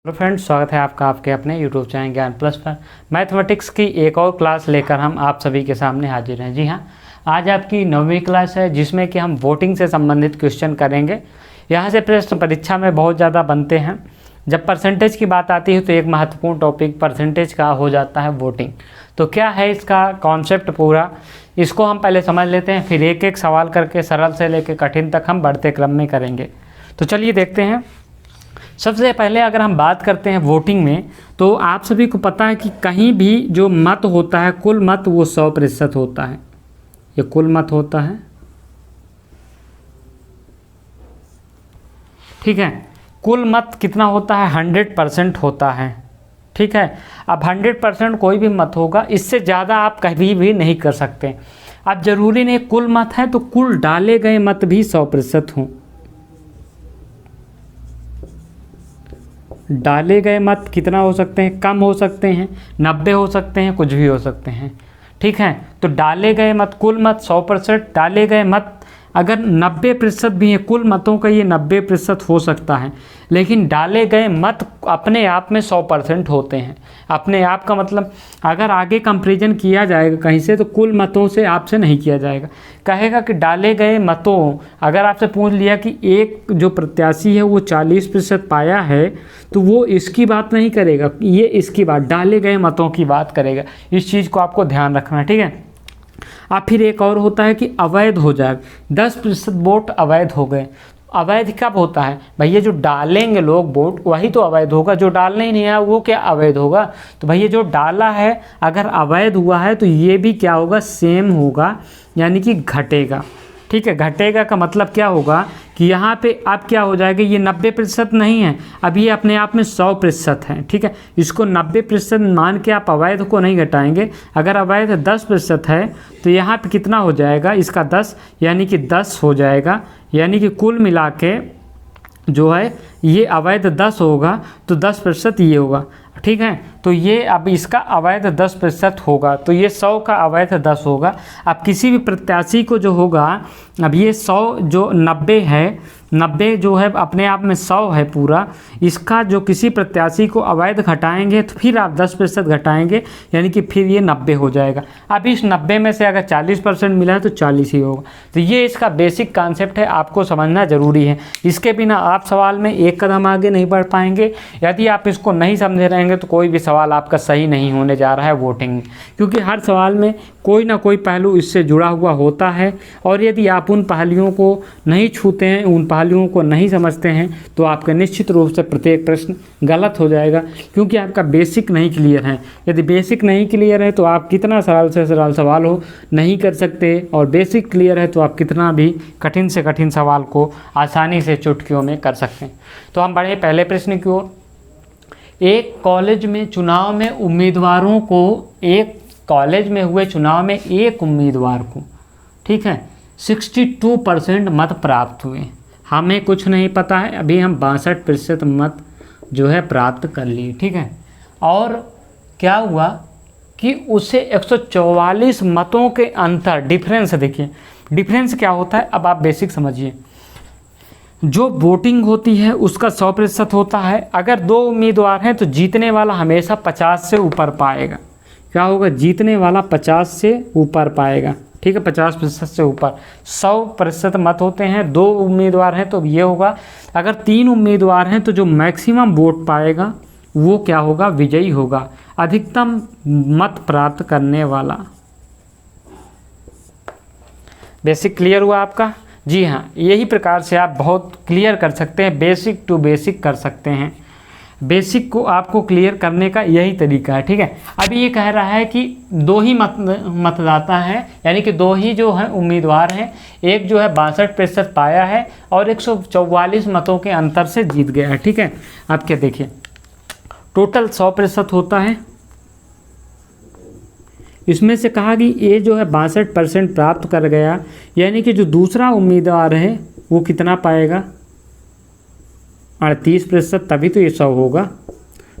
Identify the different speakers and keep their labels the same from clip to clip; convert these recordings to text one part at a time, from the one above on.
Speaker 1: Hello friends, स्वागत है आपका आपके अपने यूट्यूब चैनल ज्ञान प्लस पर। मैथमेटिक्स की एक और क्लास लेकर हम आप सभी के सामने हाजिर हैं। जी हाँ, आज आपकी 9वीं क्लास है जिसमें कि हम वोटिंग से संबंधित क्वेश्चन करेंगे। यहाँ से प्रश्न परीक्षा में बहुत ज़्यादा बनते हैं। जब परसेंटेज की बात आती है तो एक महत्वपूर्ण टॉपिक परसेंटेज का हो जाता है वोटिंग। तो क्या है इसका कॉन्सेप्ट पूरा, इसको हम पहले समझ लेते हैं, फिर एक एक सवाल करके सरल से लेकर कठिन तक हम बढ़ते क्रम में करेंगे। तो चलिए देखते हैं। सबसे पहले अगर हम बात करते हैं वोटिंग में, तो आप सभी को पता है कि कहीं भी जो मत होता है, कुल मत, वो 100% होता है। ये कुल मत होता है, ठीक है। कुल मत कितना होता है? 100% होता है, ठीक है। अब 100% कोई भी मत होगा, इससे ज़्यादा आप कभी भी नहीं कर सकते। अब जरूरी नहीं कुल मत है तो कुल डाले गए मत भी 100% हों। डाले गए मत कितना हो सकते हैं? कम हो सकते हैं, 90 हो सकते हैं, कुछ भी हो सकते हैं, ठीक है। तो डाले गए मत, कुल मत 100%, डाले गए मत अगर 90% भी है, कुल मतों का ये 90% हो सकता है, लेकिन डाले गए मत अपने आप में 100% होते हैं। अपने आप का मतलब अगर आगे कंपैरिजन किया जाएगा कहीं से तो कुल मतों से आपसे नहीं किया जाएगा। कहेगा कि डाले गए मतों, अगर आपसे पूछ लिया कि एक जो प्रत्याशी है वो 40% पाया है, तो वो इसकी बात नहीं करेगा, ये इसकी बात, डाले गए मतों की बात करेगा। इस चीज़ को आपको ध्यान रखना है, ठीक है। अब फिर एक और होता है कि अवैध हो जाए, 10% वोट अवैध हो गए। अवैध कब होता है? भैया जो डालेंगे लोग वोट वही तो अवैध होगा, जो डालना ही नहीं है वो क्या अवैध होगा? तो भैया जो डाला है अगर अवैध हुआ है तो ये भी क्या होगा? सेम होगा, यानी कि घटेगा, ठीक है। घटेगा का मतलब क्या होगा कि यहाँ पे अब क्या हो जाएगा, ये 90% नहीं है, अब ये अपने आप में 100% है, ठीक है। इसको 90% मान के आप अवैध को नहीं घटाएंगे। अगर अवैध 10% है तो यहाँ पे कितना हो जाएगा? इसका 10, यानी कि 10 हो जाएगा, यानी कि कुल मिला के जो है ये अवैध 10 होगा तो 10% ये होगा, ठीक है। तो ये अब इसका अवैध 10% होगा, तो ये 100 का अवैध 10 होगा। अब किसी भी प्रत्याशी को जो होगा, अब ये 100 जो 90 है, 90 जो है अपने आप में 100 है पूरा, इसका जो किसी प्रत्याशी को अवैध घटाएंगे तो फिर आप 10% घटाएंगे, यानी कि फिर ये 90 हो जाएगा। अब इस 90 में से अगर 40% मिला है तो 40 ही होगा। तो ये इसका बेसिक कॉन्सेप्ट है, आपको समझना ज़रूरी है। इसके बिना आप सवाल में एक कदम आगे नहीं बढ़ पाएंगे। यदि आप इसको नहीं समझे रहेंगे तो कोई भी सवाल आपका सही नहीं होने जा रहा है वोटिंग में, क्योंकि हर सवाल में कोई ना कोई पहलू इससे जुड़ा हुआ होता है। और यदि आप उन पहलुओं को नहीं छूते हैं, उन पहलुओं को नहीं समझते हैं, तो आपका निश्चित रूप से प्रत्येक प्रश्न गलत हो जाएगा, क्योंकि आपका बेसिक नहीं क्लियर है। यदि बेसिक नहीं क्लियर है तो आप कितना सरल से सरल सवाल हो नहीं कर सकते, और बेसिक क्लियर है तो आप कितना भी कठिन से कठिन सवाल को आसानी से चुटकियों में कर सकते हैं। तो हम बढ़े पहले प्रश्न की ओर। एक कॉलेज में चुनाव में उम्मीदवारों को, एक कॉलेज में हुए चुनाव में एक उम्मीदवार को, ठीक है, 62% मत प्राप्त हुए। हमें कुछ नहीं पता है, अभी हम 62% मत जो है प्राप्त कर लिए, ठीक है। और क्या हुआ कि उसे 144 मतों के अंतर, डिफरेंस देखिए, डिफरेंस क्या होता है अब आप बेसिक समझिए। जो वोटिंग होती है उसका 100% होता है। अगर दो उम्मीदवार हैं तो जीतने वाला हमेशा 50 से ऊपर पाएगा। क्या होगा? जीतने वाला 50 से ऊपर पाएगा, ठीक है, 50% से ऊपर। 100% मत होते हैं, दो उम्मीदवार हैं तो ये होगा। अगर 3 उम्मीदवार हैं तो जो मैक्सिमम वोट पाएगा वो क्या होगा? विजयी होगा, अधिकतम मत प्राप्त करने वाला। बेसिक क्लियर हुआ आपका? जी हाँ, यही प्रकार से आप बहुत क्लियर कर सकते हैं, बेसिक टू बेसिक कर सकते हैं। बेसिक को आपको क्लियर करने का यही तरीका है, ठीक है। अभी ये कह रहा है कि दो ही मतदाता हैं, यानी कि दो ही जो है उम्मीदवार हैं। एक जो है 62% पाया है और 144 मतों के अंतर से जीत गया है, ठीक है। अब क्या देखिए, टोटल 100% होता है। इसमें से कहा कि ये जो है 62% प्राप्त कर गया, यानी कि जो दूसरा उम्मीदवार है वो कितना पाएगा? 38%, तभी तो ये 100 होगा।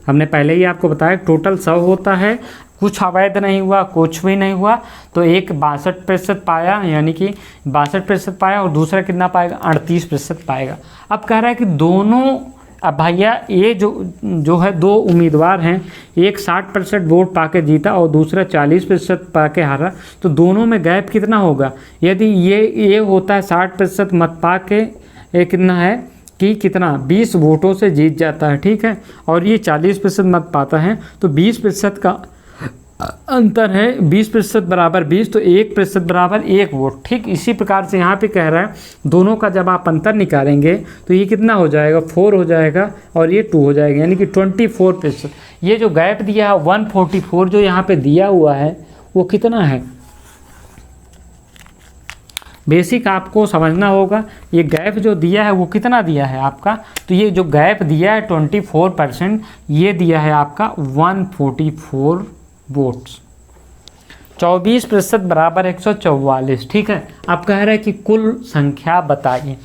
Speaker 1: हमने पहले ही आपको बताया टोटल 100 होता है, कुछ अवैध नहीं हुआ, कुछ भी नहीं हुआ, तो एक 62% पाया, यानी कि 62% पाया, और दूसरा कितना पाएगा? 38% पाएगा। अब कह रहा है कि दोनों अब भैया ये जो है दो उम्मीदवार हैं, एक 60% वोट पाके जीता और दूसरा 40% पाके हारा, तो दोनों में गैप कितना होगा? यदि ये होता है 60% मत पाके कितना है कि कितना 20 वोटों से जीत जाता है, ठीक है, और ये 40% मत पाता है, तो 20% का अंतर है, 20% बराबर 20, तो 1% बराबर 1 वोट। ठीक इसी प्रकार से यहाँ पे कह रहा है दोनों का जब आप अंतर निकालेंगे तो ये कितना हो जाएगा? 4 हो जाएगा और ये 2 हो जाएगा, यानी कि 24%। ये जो गैप दिया है 144 जो यहाँ पे दिया हुआ है वो कितना है? बेसिक आपको समझना होगा, ये गैप जो दिया है वो कितना दिया है आपका? तो ये जो गैप दिया है 24%, ये दिया है आपका 144 वोट्स। 24% बराबर 144, ठीक है। अब कह रहा है कि कुल संख्या बताइए।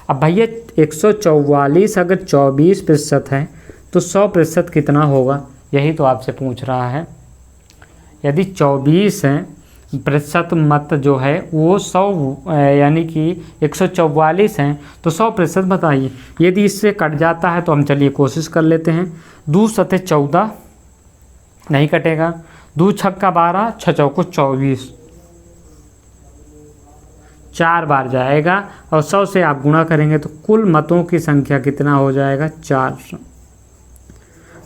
Speaker 1: अब भैया 144 अगर 24% है तो 100% कितना होगा? यही तो आपसे पूछ रहा है। यदि 24 है प्रतिशत मत जो है वो 100 यानी कि 144 हैं, तो 100% बताइए। यदि इससे कट जाता है तो हम चलिए कोशिश कर लेते हैं। 2 सते 14 नहीं कटेगा, 2 छक्का 12, 6 चौको 24, 4 बार जाएगा और 100 से आप गुणा करेंगे तो कुल मतों की संख्या कितना हो जाएगा? 400।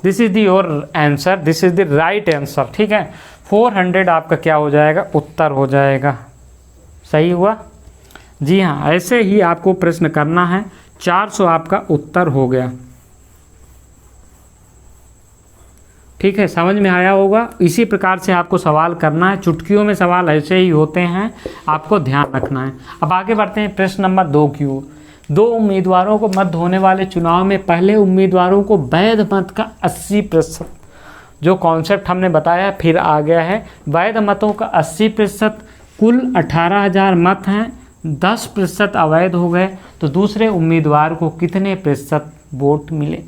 Speaker 1: This is the your answer, this is the right answer, ठीक है। 400 आपका क्या हो जाएगा? उत्तर हो जाएगा। सही हुआ जी हाँ, ऐसे ही आपको प्रश्न करना है। 400 आपका उत्तर हो गया, ठीक है। समझ में आया होगा। इसी प्रकार से आपको सवाल करना है, चुटकियों में सवाल ऐसे ही होते हैं, आपको ध्यान रखना है। अब आगे बढ़ते हैं प्रश्न नंबर 2 की ओर। 2 उम्मीदवारों को मत होने वाले चुनाव में पहले उम्मीदवारों को वैध मत का 80%, जो कॉन्सेप्ट हमने बताया फिर आ गया है। वैध मतों का 80%, कुल 18,000 मत हैं, 10% अवैध हो गए, तो दूसरे उम्मीदवार को कितने प्रतिशत वोट मिले?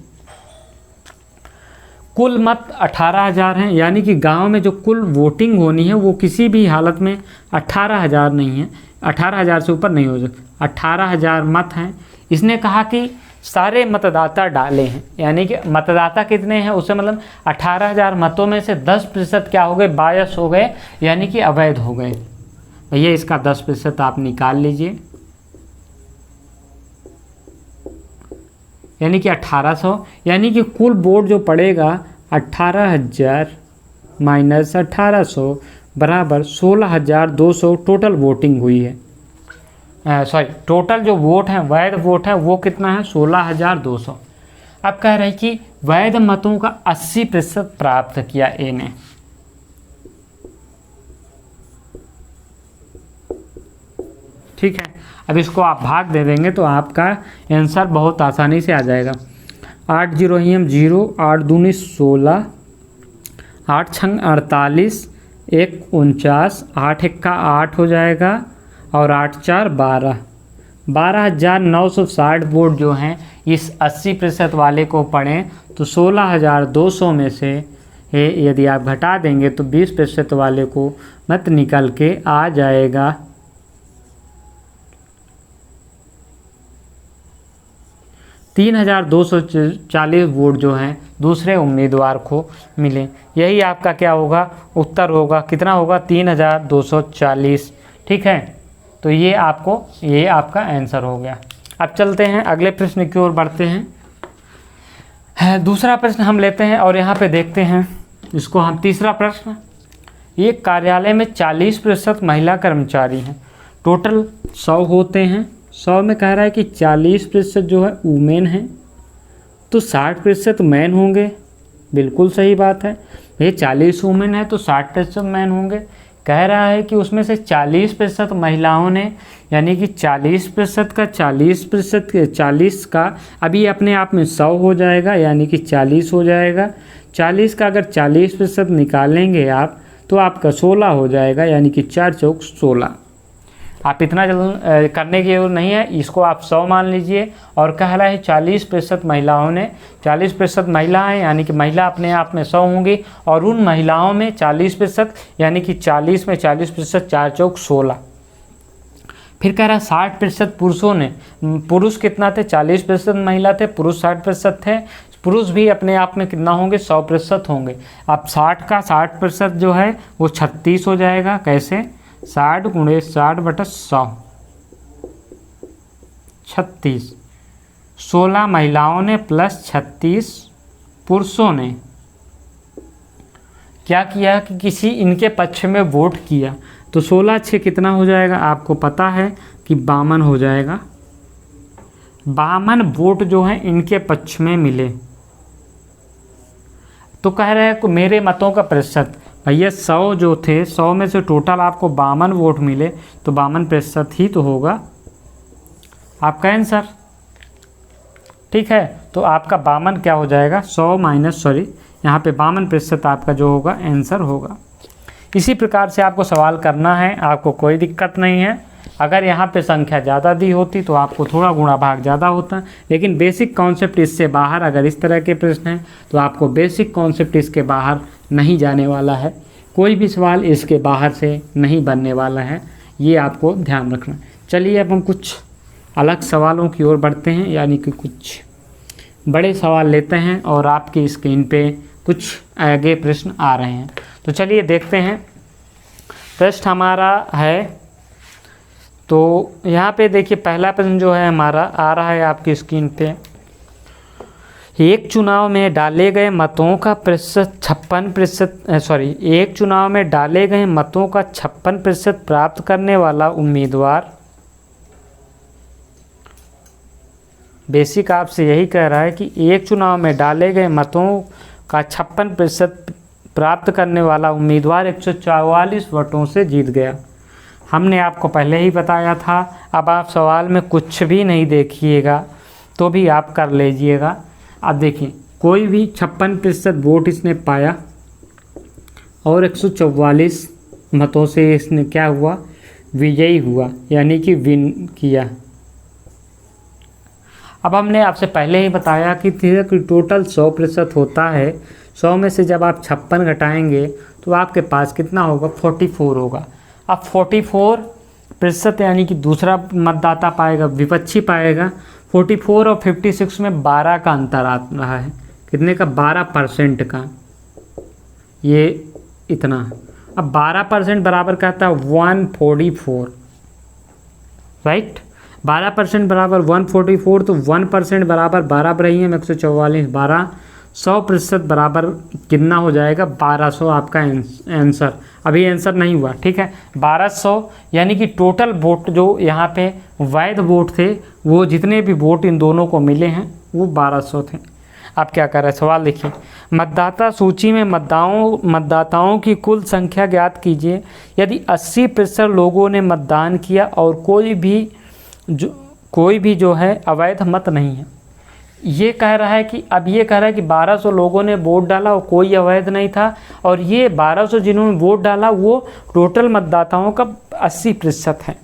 Speaker 1: कुल मत 18,000 हैं, यानी कि गांव में जो कुल वोटिंग होनी है वो किसी भी हालत में 18,000 नहीं है, 18,000 से ऊपर नहीं हो सकता। 18,000 मत हैं। इसने कहा कि सारे मतदाता डाले हैं, यानी कि मतदाता कितने हैं उससे मतलब 18,000 मतों में से 10% क्या हो गए? बायस हो गए, यानी कि अवैध हो गए। भैया इसका 10% आप निकाल लीजिए, यानी कि 1800, यानी कि कुल वोट जो पड़ेगा 18,000 माइनस 1800 बराबर 16,200 टोटल वोटिंग हुई है। सॉरी, टोटल जो वोट हैं, वैध वोट है वो कितना है? 16,200। अब कह रहे हैं कि वैध मतों का 80% प्राप्त किया ए ने। ठीक है, अब इसको आप भाग दे देंगे तो आपका आंसर बहुत आसानी से आ जाएगा। 8 0 0, 8 दूनी 16, 8 छंग 48, 1 49, 8 एक्का 8 हो जाएगा और 8 4 12। 12,960 वोट जो हैं इस 80% वाले को पड़ें तो 16,200 में से यदि आप घटा देंगे तो 20% वाले को मत निकल के आ जाएगा 3,240 वोट जो हैं दूसरे उम्मीदवार को मिले। यही आपका क्या होगा? उत्तर होगा। कितना होगा? 3,240, ठीक है। तो ये आपका आंसर हो गया। अब चलते हैं अगले प्रश्न की ओर बढ़ते हैं। दूसरा प्रश्न हम लेते हैं और यहाँ पे देखते हैं इसको हम। तीसरा प्रश्न, एक कार्यालय में 40% महिला कर्मचारी हैं, टोटल 100 होते हैं। 100 में कह रहा है कि 40% जो है वुमेन हैं, तो 60% मैन होंगे। बिल्कुल सही बात है, ये 40 वुमेन है तो 60% मैन होंगे। कह रहा है कि उसमें से 40% महिलाओं ने, यानी कि 40% का 40% के 40 का अभी अपने आप में 100 हो जाएगा, यानी कि 40 हो जाएगा। 40 का अगर 40% निकालेंगे आप तो आपका 16 हो जाएगा, यानी कि 4 चौक 16। आप इतना जल्द करने की जरूरत नहीं है, इसको आप 100 मान लीजिए। और कह रहा है 40% महिलाओं ने, 40% महिला हैं, यानी कि महिला अपने आप में 100 होंगी। और उन महिलाओं में 40%, यानी कि 40 में 40%, 4 चौक 16। फिर कह रहा 60% पुरुषों ने, पुरुष कितना थे 40%, महिला थे, पुरुष 60% थे, पुरुष भी अपने आप में कितना होंगे 100% होंगे। अब 60 का 60% जो है वो 36 हो जाएगा। कैसे? 60 × 60/100 36। 16 महिलाओं ने प्लस 36 पुरुषों ने क्या किया कि किसी इनके पक्ष में वोट किया, तो 16 कितना हो जाएगा? आपको पता है कि 52 हो जाएगा। 52 वोट जो हैं इनके पक्ष में मिले। तो कह रहे हैं कि मेरे मतों का प्रतिशत, भैया 100 जो थे, 100 में से टोटल आपको 52 वोट मिले, तो 52% ही तो होगा आपका आंसर। ठीक है, तो आपका 52 क्या हो जाएगा? 100 माइनस, सॉरी यहाँ पे 52% आपका जो होगा आंसर होगा। इसी प्रकार से आपको सवाल करना है, आपको कोई दिक्कत नहीं है। अगर यहाँ पे संख्या ज़्यादा दी होती तो आपको थोड़ा गुणा भाग ज़्यादा होता, लेकिन बेसिक कॉन्सेप्ट इससे बाहर अगर इस तरह के प्रश्न हैं तो आपको बेसिक कॉन्सेप्ट इसके बाहर नहीं जाने वाला है। कोई भी सवाल इसके बाहर से नहीं बनने वाला है, ये आपको ध्यान रखना। चलिए अब हम कुछ अलग सवालों की ओर बढ़ते हैं, यानी कि कुछ बड़े सवाल लेते हैं और आपकी स्क्रीन पे कुछ आगे प्रश्न आ रहे हैं। तो चलिए देखते हैं। प्रश्न हमारा है, तो यहाँ पे देखिए पहला प्रश्न जो है हमारा आ रहा है आपकी स्क्रीन पे। एक चुनाव में डाले गए मतों का प्रतिशत 56%, सॉरी, एक चुनाव में डाले गए मतों का 56% प्राप्त करने वाला उम्मीदवार, बेसिक आपसे यही कह रहा है कि एक चुनाव में डाले गए मतों का 56% प्राप्त करने वाला उम्मीदवार 144 वोटों से जीत गया। हमने आपको पहले ही बताया था। अब आप सवाल में कुछ भी नहीं देखिएगा तो भी आप कर लीजिएगा। अब देखिए, कोई भी 56% वोट इसने पाया और 144 मतों से इसने क्या हुआ? विजयी हुआ, यानी कि विन किया। अब हमने आपसे पहले ही बताया कि टोटल 100% होता है। 100 में से जब आप 56 घटाएंगे तो आपके पास कितना होगा? 44 होगा। अब 44% यानी कि दूसरा मतदाता पाएगा, विपक्षी पाएगा। 44 और 56 में 12 का अंतर आ रहा है। कितने का? 12% का, ये इतना। अब 12% बराबर कहता है 144, राइट। 12% बराबर 144, तो 1% बराबर 12 रही है 144, 12, 100% बराबर कितना हो जाएगा? 1200 आपका आंसर। अभी आंसर नहीं हुआ, ठीक है। 1200 यानी कि टोटल वोट जो यहाँ पे वैध वोट थे, वो जितने भी वोट इन दोनों को मिले हैं वो 1200 थे। अब क्या कर रहे हैं? सवाल देखिए। मतदाता सूची में मतदाताओं की कुल संख्या ज्ञात कीजिए। यदि 80% लोगों ने मतदान किया और कोई भी जो है अवैध मत नहीं है। ये कह रहा है कि, अब ये कह रहा है कि 1200 लोगों ने वोट डाला और कोई अवैध नहीं था, और ये 1200 जिन्होंने वोट डाला वो टोटल मतदाताओं का 80% है।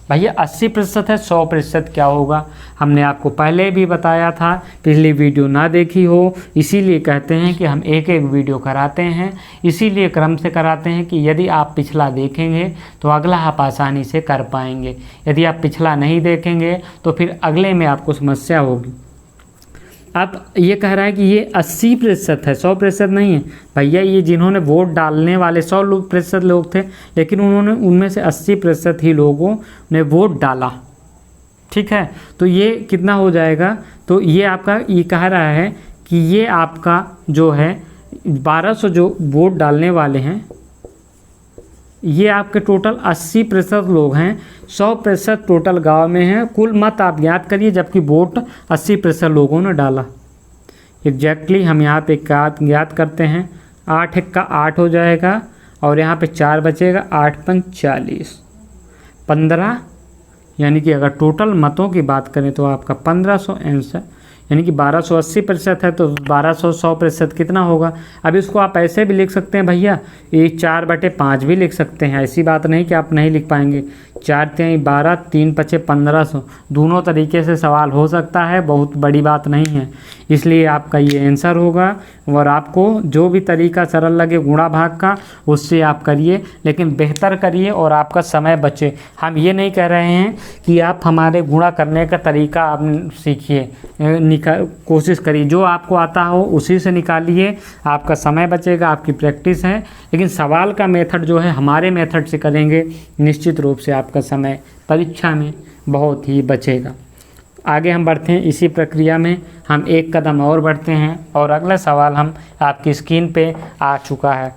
Speaker 1: भैया 80% है, 100% क्या होगा? हमने आपको पहले भी बताया था, पिछली वीडियो ना देखी हो, इसीलिए कहते हैं कि हम एक एक वीडियो कराते हैं। इसीलिए क्रम से कराते हैं कि यदि आप पिछला देखेंगे तो अगला आप आसानी से कर पाएंगे। यदि आप पिछला नहीं देखेंगे तो फिर अगले में आपको समस्या होगी। अब ये कह रहा है कि ये 80% है, 100% नहीं है। भैया ये जिन्होंने वोट डालने वाले 100% लोग थे, लेकिन उन्होंने उनमें से 80% ही लोगों ने वोट डाला, ठीक है। तो ये कितना हो जाएगा? तो ये आपका, ये कह रहा है कि ये आपका जो है 1200 जो वोट डालने वाले हैं, ये आपके टोटल 80% लोग हैं। 100% टोटल गांव में हैं। कुल मत आप ज्ञात करिए, जबकि वोट 80% लोगों ने डाला। एग्जैक्टली हम यहाँ पे ज्ञात करते हैं। 8 1 का 8 हो जाएगा और यहाँ पे 4 बचेगा। 8 5 40, 15, यानी कि अगर टोटल मतों की बात करें तो आपका 1500 आंसर, यानी कि 1200 80% है तो 1200 100% कितना होगा? अब इसको आप ऐसे भी लिख सकते हैं भैया, ये 4/5 भी लिख सकते हैं। ऐसी बात नहीं कि आप नहीं लिख पाएंगे। 4×3 12, 3×5 1500, दोनों तरीके से सवाल हो सकता है, बहुत बड़ी बात नहीं है। इसलिए आपका ये आंसर होगा। और आपको जो भी तरीका सरल लगे गुणा भाग का, उससे आप करिए, लेकिन बेहतर करिए और आपका समय बचे। हम ये नहीं कह रहे हैं कि आप हमारे गुणा करने का तरीका आप सीखिए, कोशिश करिए, जो आपको आता हो उसी से निकालिए, आपका समय बचेगा, आपकी प्रैक्टिस है। लेकिन सवाल का मेथड जो है हमारे मेथड से करेंगे, निश्चित रूप से आपका समय परीक्षा में बहुत ही बचेगा। आगे हम बढ़ते हैं, इसी प्रक्रिया में हम एक कदम और बढ़ते हैं और अगला सवाल हम आपकी स्क्रीन पे आ चुका है।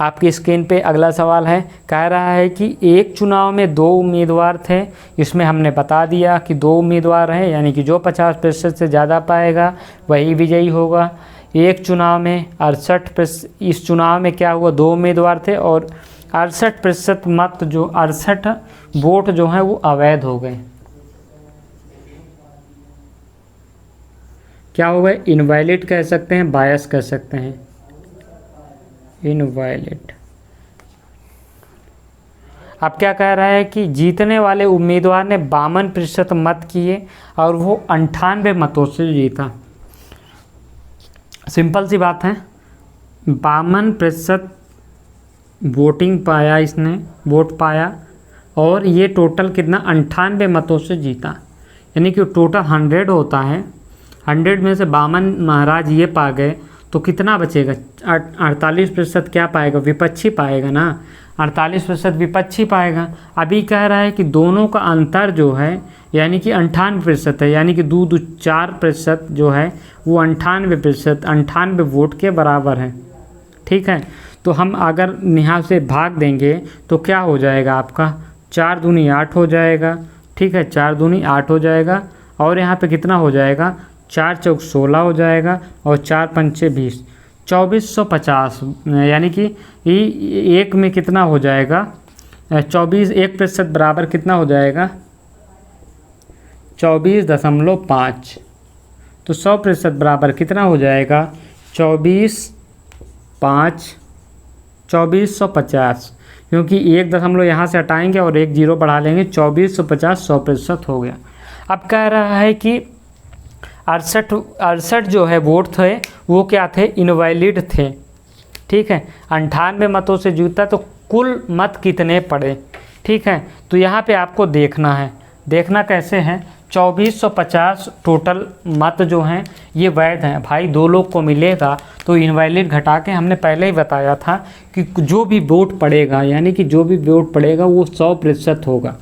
Speaker 1: आपकी स्क्रीन पे अगला सवाल है, कह रहा है कि एक चुनाव में 2 उम्मीदवार थे। इसमें हमने बता दिया कि 2 उम्मीदवार हैं, यानी कि जो 50% से ज़्यादा पाएगा वही विजयी होगा। एक चुनाव में 68%, इस चुनाव में क्या हुआ, 2 उम्मीदवार थे और 68% मत जो 68 वोट जो हैं वो अवैध हो गए। क्या हो गए, इनवैलिड कह सकते हैं, बायस कह सकते हैं, इनवैलिड। अब क्या कह रहा है कि जीतने वाले उम्मीदवार ने 52% मत किए और वो 98 मतों से जीता। सिंपल सी बात है, 52% वोटिंग पाया, इसने वोट पाया और ये टोटल कितना 98 मतों से जीता। यानी कि टोटल 100 होता है, 100 में से 52 महाराज ये पा गए तो कितना बचेगा, 48% क्या पाएगा, विपक्षी पाएगा ना, 48% विपक्षी पाएगा। अभी कह रहा है कि दोनों का अंतर जो है यानी कि 98% है, यानी कि 2-4% जो है वो 98%, 98 वोट के बराबर है। ठीक है, तो हम अगर यहाँ से भाग देंगे तो क्या हो जाएगा आपका, 4 दूनी 8 हो जाएगा। ठीक है, 4 दूनी 8 हो जाएगा और यहाँ पे कितना हो जाएगा, 4 चौक 16 हो जाएगा और 4 पंचे 20, 2450। यानी कि एक में कितना हो जाएगा, 1% बराबर कितना हो जाएगा, 24.5। तो 100% बराबर कितना हो जाएगा, 2450, क्योंकि 1 दशमलव यहाँ से हटाएंगे और 1 0 बढ़ा लेंगे, 2450 100% हो गया। अब कह रहा है कि 68 जो है वोट थे वो क्या थे, इनवैलिड थे। ठीक है, 98 मतों से जीता तो कुल मत कितने पड़े। ठीक है, तो यहाँ पे आपको देखना है, देखना कैसे है, 2450 टोटल मत जो हैं ये वैध हैं। भाई 2 लोग को मिलेगा तो इनवैलिड घटा के, हमने पहले ही बताया था कि जो भी वोट पड़ेगा, यानी कि जो भी वोट पड़ेगा वो 100% होगा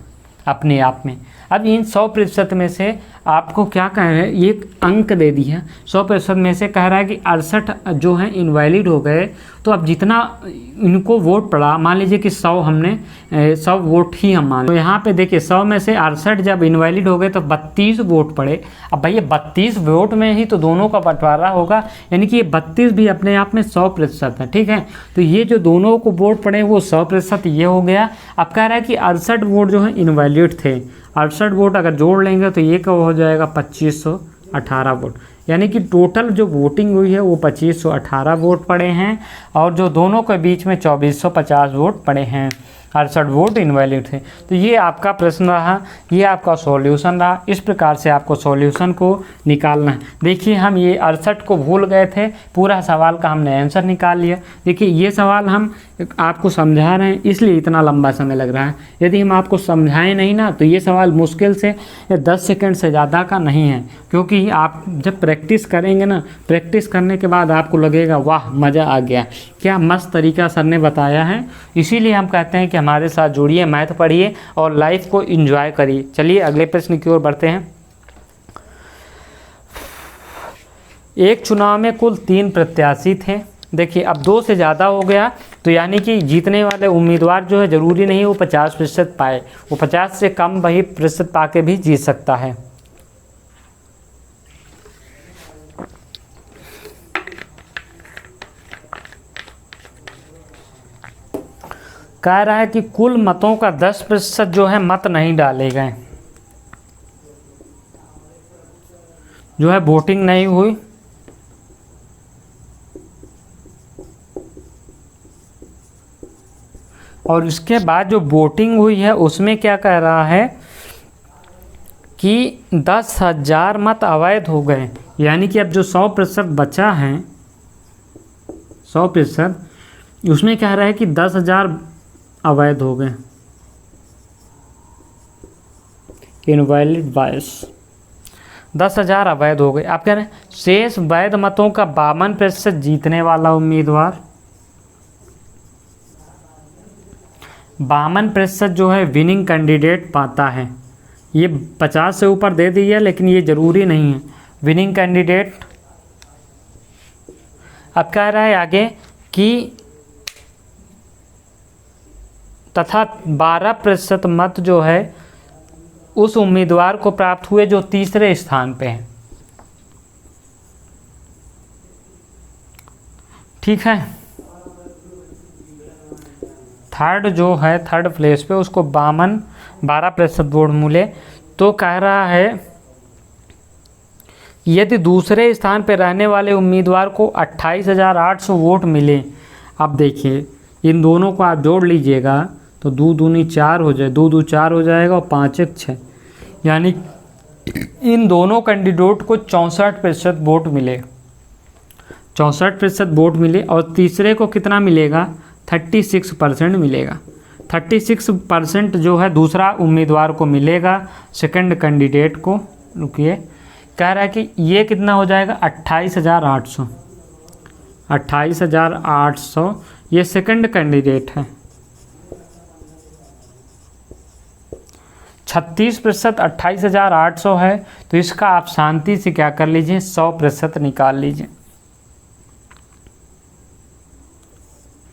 Speaker 1: अपने आप में। अब इन 100% में से आपको क्या कह रहे हैं, एक अंक दे दिया, 100% में से कह रहा है कि 68 जो हैं इनवैलिड हो गए। तो अब जितना इनको वोट पड़ा, मान लीजिए कि 100 हमने 100 वोट ही हम मान, तो यहाँ पे देखिए 100 में से 68 जब इनवैलिड हो गए तो 32 वोट पड़े। अब भैया 32 वोट में ही तो दोनों का बंटवारा होगा, यानी कि ये 32 भी अपने आप में 100% है। ठीक है, तो ये जो दोनों को वोट पड़े वो 100% ये हो गया। अब कह रहा है कि 68 वोट जो है इनवैलिड थे, 68 वोट अगर जोड़ लेंगे तो ये का हो जाएगा 2518 वोट, यानी कि टोटल जो वोटिंग हुई है वो 2518 वोट पड़े हैं और जो दोनों के बीच में 2450 वोट पड़े हैं, 68 वोट इनवैलिड थे। तो ये आपका प्रश्न रहा, ये आपका सॉल्यूशन रहा। इस प्रकार से आपको सॉल्यूशन को निकालना है। देखिए हम ये 68 को भूल गए थे, पूरा सवाल का हमने आंसर निकाल लिया। देखिए ये सवाल हम आपको समझा रहे हैं इसलिए इतना लंबा समय लग रहा है। यदि हम आपको समझाएं नहीं ना तो ये सवाल मुश्किल से 10 सेकंड से ज़्यादा का नहीं है, क्योंकि आप जब प्रैक्टिस करेंगे ना, प्रैक्टिस करने के बाद आपको लगेगा वाह मज़ा आ गया, क्या मस्त तरीका सर ने बताया है। इसीलिए हम कहते हैं कि हमारे साथ जुड़िए, मैथ पढ़िए और लाइफ को एंजॉय करिए। चलिए अगले प्रश्न की ओर बढ़ते हैं। एक चुनाव में कुल 3 प्रत्याशी थे। देखिए अब 2 से ज़्यादा हो गया तो यानी कि जीतने वाले उम्मीदवार जो है ज़रूरी नहीं वो 50% पाए, वो 50 से कम वही प्रतिशत पा के भी जीत सकता है। कह रहा है कि कुल मतों का 10% जो है मत नहीं डाले गए, जो है वोटिंग नहीं हुई। और उसके बाद जो वोटिंग हुई है उसमें क्या कह रहा है कि 10,000 मत अवैध हो गए, यानी कि अब जो 100% बचा है 100%, उसमें कह रहा है कि 10,000 अवैध हो गए, इनवैलिड बायस, 10,000 अवैध हो गए। आप कह रहे हैं शेष वैध मतों का 52% जीतने वाला उम्मीदवार, 52% जो है विनिंग कैंडिडेट पाता है। ये 50 से ऊपर दे दी है लेकिन ये ज़रूरी नहीं है। विनिंग कैंडिडेट अब कह रहा है आगे कि तथा 12% मत जो है उस उम्मीदवार को प्राप्त हुए जो तीसरे स्थान पे है। ठीक है, थर्ड जो है थर्ड प्लेस पे उसको 12% वोट मिले। तो कह रहा है यदि दूसरे स्थान पर रहने वाले उम्मीदवार को 28,800 वोट मिले। अब देखिए इन दोनों को आप जोड़ लीजिएगा तो 2 दूनी 4 हो जाए, 2 2 4 हो जाएगा और 5 1 6, यानी इन दोनों कैंडिडेट को 64% वोट मिले, 64% वोट मिले। और तीसरे को कितना मिलेगा, 36% मिलेगा। 36% जो है दूसरा उम्मीदवार को मिलेगा, सेकंड कैंडिडेट को। रुकिए, कह रहा है कि ये कितना हो जाएगा 28,800, 28,800 ये सेकंड कैंडिडेट है। 36% 28,800 है, तो इसका आप शांति से क्या कर लीजिए 100% निकाल लीजिए,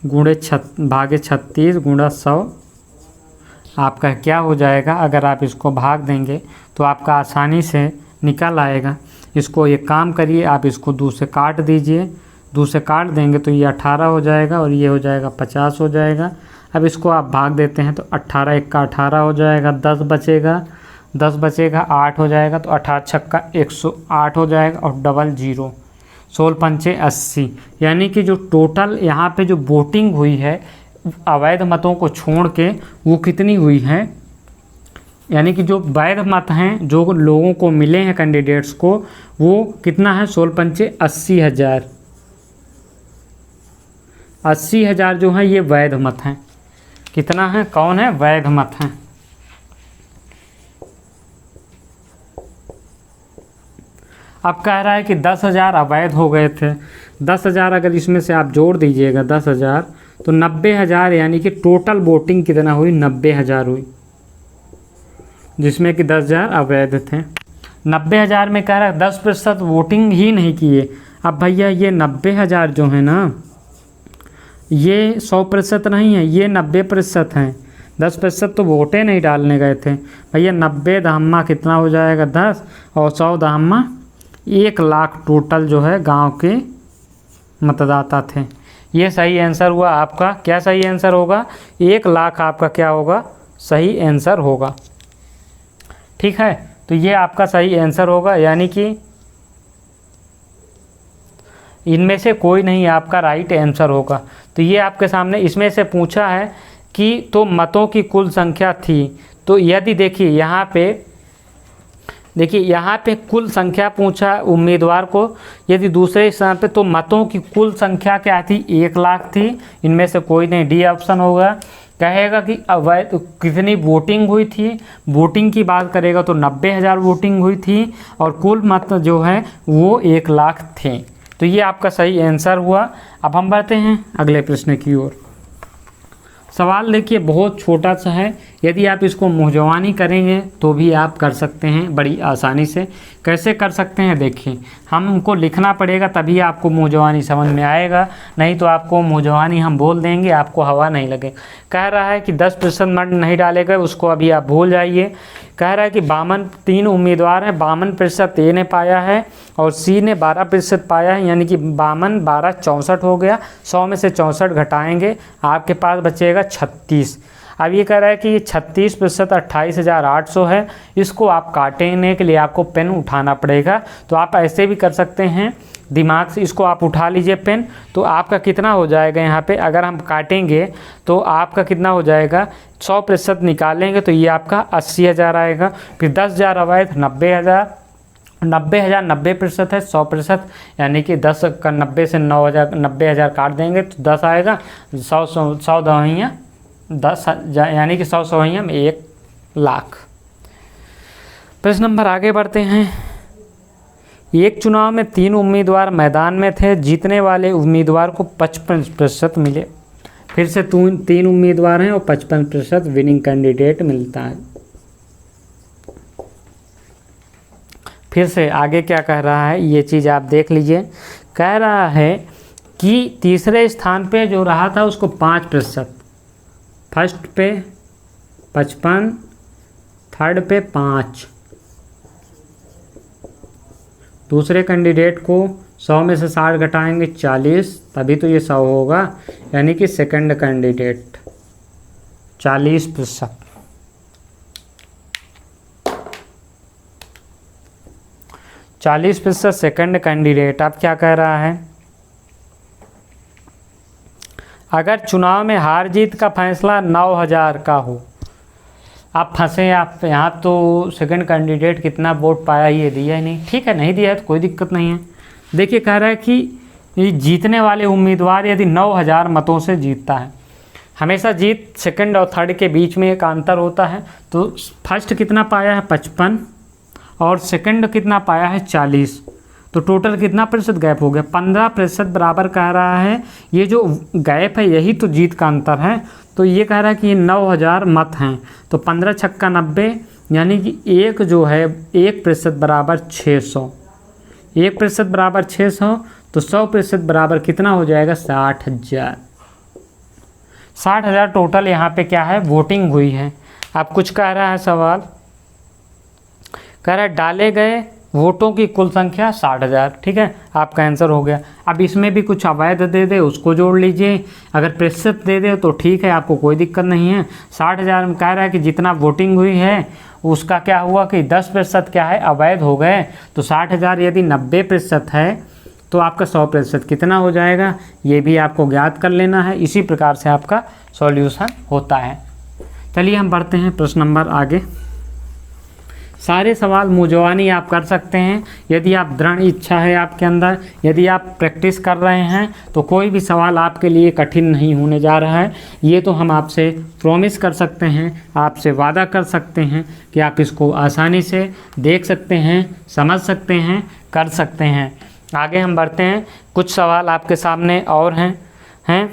Speaker 1: भागे 36 गुणा 100 आपका क्या हो जाएगा। अगर आप इसको भाग देंगे तो आपका आसानी से निकल आएगा। इसको ये काम करिए, आप इसको 2 से काट दीजिए, 2 से काट देंगे तो ये 18 हो जाएगा और ये हो जाएगा 50 हो जाएगा। अब इसको आप भाग देते हैं तो 18 1 का 18 हो जाएगा, 10 बचेगा, 10 बचेगा 8 हो जाएगा, तो 18 छक्का 108 हो जाएगा और डबल 0, 16 पंचे 80। यानी कि जो टोटल यहाँ पे जो वोटिंग हुई है अवैध मतों को छोड़ के वो कितनी हुई है, यानी कि जो वैध मत हैं जो लोगों को मिले हैं कैंडिडेट्स को, वो कितना है 16 पंचे 80,000, 80,000 जो है ये वैध मत हैं। कितना है, कौन है, वैध मत हैं। अब कह रहा है कि 10,000 अवैध हो गए थे। 10,000 अगर इसमें से आप जोड़ दीजिएगा 10,000 तो 90,000, यानी कि टोटल वोटिंग कितना हुई 90,000 हुई, जिसमें कि 10,000 अवैध थे। 90,000 में कह रहा है 10% वोटिंग ही नहीं किए। अब भैया ये 90,000 जो है ना ये 100% नहीं है, ये 90% हैं। 10% तो वोटें नहीं डालने गए थे भैया। 90 दहम्मा कितना हो जाएगा 10 और 100 दहम्मा 1 लाख टोटल जो है गांव के मतदाता थे। ये सही आंसर हुआ आपका। क्या सही आंसर होगा, 1 लाख आपका क्या होगा, सही आंसर होगा। ठीक है, तो ये आपका सही आंसर होगा, यानी कि इनमें से कोई नहीं आपका राइट आंसर होगा। तो ये आपके सामने इसमें से पूछा है कि तो मतों की कुल संख्या थी, तो यदि देखिए यहाँ पे कुल संख्या पूछा उम्मीदवार को, यदि दूसरे स्थान पे तो मतों की कुल संख्या क्या थी 1 लाख थी। इनमें से कोई नहीं, डी ऑप्शन होगा। कहेगा कि अवैध कितनी वोटिंग हुई थी, वोटिंग की बात करेगा तो 90,000 वोटिंग हुई थी और कुल मत जो है वो 1 लाख थे। तो ये आपका सही आंसर हुआ। अब हम बढ़ते हैं अगले प्रश्न की ओर। सवाल देखिए बहुत छोटा सा है, यदि आप इसको मुंहजवानी करेंगे तो भी आप कर सकते हैं बड़ी आसानी से। कैसे कर सकते हैं देखिए, हमको लिखना पड़ेगा तभी आपको मुंहजवानी समझ में आएगा, नहीं तो आपको मुंहजवानी हम बोल देंगे आपको हवा नहीं लगे। कह रहा है कि 10% मत नहीं डाले गए, उसको अभी आप भूल जाइए। कह रहा है कि 3 उम्मीदवार हैं, 52% ए ने पाया है और सी ने 12% पाया है, यानी कि 52 12 64 हो गया। 100 में से 64 घटाएंगे, आपके पास बचेगा 36। अब ये कह रहा है कि ये 36% 28,800 है। इसको आप काटने के लिए आपको पेन उठाना पड़ेगा, तो आप ऐसे भी कर सकते हैं दिमाग से इसको आप उठा लीजिए पेन, तो आपका कितना हो जाएगा यहाँ पे, अगर हम काटेंगे तो आपका कितना हो जाएगा, 100% निकालेंगे तो ये आपका 80,000 आएगा। फिर 10,000 अवैध 90,000, 90,000 90% है 100%, यानी कि 10 का 90 से 9,000 90,000 काट देंगे तो 10 आएगा। 100 दवाइयाँ 10, यानी कि 100 सवैयाँ में 1,00,000। प्रश्न नंबर आगे बढ़ते हैं। एक चुनाव में 3 उम्मीदवार मैदान में थे, जीतने वाले उम्मीदवार को 55% मिले। फिर से 3 उम्मीदवार हैं और 55% विनिंग कैंडिडेट मिलता है। फिर से आगे क्या कह रहा है ये चीज़ आप देख लीजिए। कह रहा है कि तीसरे स्थान पे जो रहा था उसको 5%, फर्स्ट पे 55, थर्ड पे 5, दूसरे कैंडिडेट को 100 में से 60 घटाएंगे 40, तभी तो ये 100 होगा, यानी कि सेकंड कैंडिडेट 40%। 40% second candidate. अब क्या कह रहा है, अगर चुनाव में हार जीत का फैसला 9,000 का हो, आप फंसे, आप यहाँ तो सेकंड कैंडिडेट कितना वोट पाया ये दिया ही नहीं, ठीक है नहीं दिया है तो कोई दिक्कत नहीं है। देखिए कह रहा है कि ये जीतने वाले उम्मीदवार यदि 9,000 मतों से जीतता है, हमेशा जीत सेकंड और थर्ड के बीच में एक अंतर होता है, तो फर्स्ट कितना पाया है 55 और सेकंड कितना पाया है 40, तो टोटल कितना प्रतिशत गैप हो गया, 15% बराबर कह रहा है। ये जो गैप है यही तो जीत का अंतर है। तो ये कह रहा है कि ये 9,000 मत हैं, तो 15 छक्का 90, यानी कि एक जो है 1% बराबर 600, 1% बराबर 600, तो 100% बराबर कितना हो जाएगा 60,000। 60,000 टोटल यहाँ पे क्या है वोटिंग हुई है। अब कुछ कह रहा है सवाल, कह रहा है डाले गए वोटों की कुल संख्या 60,000, ठीक है आपका आंसर हो गया। अब इसमें भी कुछ अवैध दे दे उसको जोड़ लीजिए, अगर प्रतिशत दे दे तो ठीक है आपको कोई दिक्कत नहीं है। 60,000 में कह रहा है कि जितना वोटिंग हुई है उसका क्या हुआ कि 10% क्या है अवैध हो गए, तो 60,000 यदि 90% है तो आपका 100% कितना हो जाएगा, ये भी आपको ज्ञात कर लेना है। इसी प्रकार से आपका सॉल्यूशन होता है। चलिए हम बढ़ते हैं प्रश्न नंबर आगे। सारे सवाल मुंजवानी आप कर सकते हैं यदि आप दृढ़ इच्छा है आपके अंदर, यदि आप प्रैक्टिस कर रहे हैं तो कोई भी सवाल आपके लिए कठिन नहीं होने जा रहा है। ये तो हम आपसे प्रॉमिस कर सकते हैं, आपसे वादा कर सकते हैं कि आप इसको आसानी से देख सकते हैं, समझ सकते हैं, कर सकते हैं। आगे हम बढ़ते हैं। कुछ सवाल आपके सामने और हैं।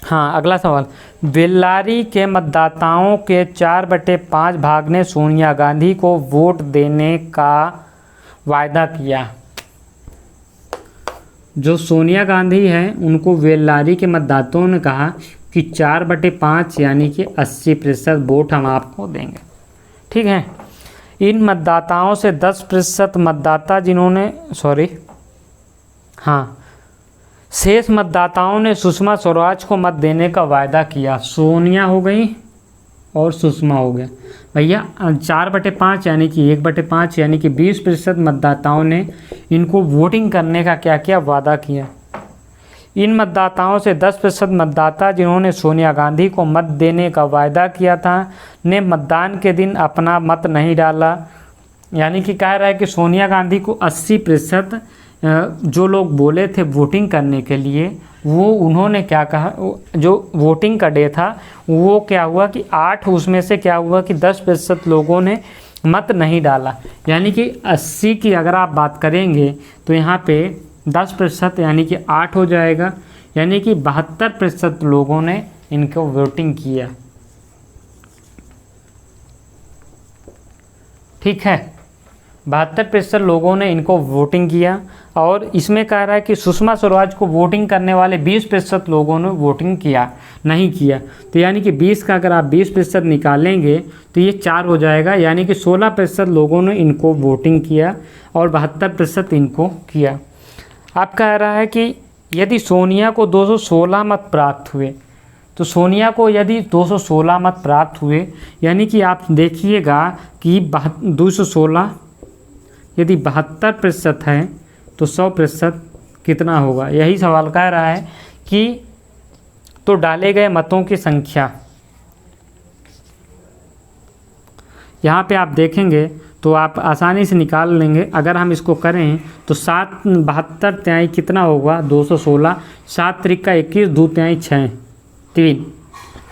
Speaker 1: हाँ अगला सवाल, बेल्लारी के मतदाताओं के 4/5 भाग ने सोनिया गांधी को वोट देने का वायदा किया। जो सोनिया गांधी हैं उनको बेल्लारी के मतदाताओं ने कहा कि 4/5 यानी कि 80% वोट हम आपको देंगे, ठीक है। इन मतदाताओं से 10% मतदाता जिन्होंने शेष मतदाताओं ने सुषमा स्वराज को मत देने का वायदा किया। सोनिया हो गई और सुषमा हो गया भैया। 4/5 यानी कि 1/5 यानी कि 20% मतदाताओं ने इनको वोटिंग करने का क्या किया वादा किया। इन मतदाताओं से 10% मतदाता जिन्होंने सोनिया गांधी को मत देने का वायदा किया था ने मतदान के दिन अपना मत नहीं डाला। यानी कि कह रहा है कि सोनिया गांधी को 80% जो लोग बोले थे वोटिंग करने के लिए वो उन्होंने क्या कहा, जो वोटिंग का डे था वो क्या हुआ कि 8 उसमें से क्या हुआ कि 10% लोगों ने मत नहीं डाला। यानी कि 80 की अगर आप बात करेंगे तो यहाँ पे 10% यानी कि 8 हो जाएगा, यानी कि 72% लोगों ने इनको वोटिंग किया, ठीक है। 72% लोगों ने इनको वोटिंग किया। और इसमें कह रहा है कि सुषमा स्वराज को वोटिंग करने वाले 20% लोगों ने वोटिंग किया नहीं किया, तो यानी कि 20 का अगर आप 20% निकालेंगे तो ये 4 हो जाएगा, यानी कि 16% लोगों ने इनको वोटिंग किया और 72% इनको किया। आप कह रहा है कि यदि सोनिया को 216 मत प्राप्त हुए, तो सोनिया को यदि 216 मत प्राप्त हुए यानी कि आप देखिएगा कि 216 यदि 72% है तो 100% कितना होगा, यही सवाल कह रहा है कि तो डाले गए मतों की संख्या। यहाँ पे आप देखेंगे तो आप आसानी से निकाल लेंगे। अगर हम इसको करें तो 7 72 तिहाई कितना होगा 216, 7 त्रिका 21, 2 तिहाई 6 3,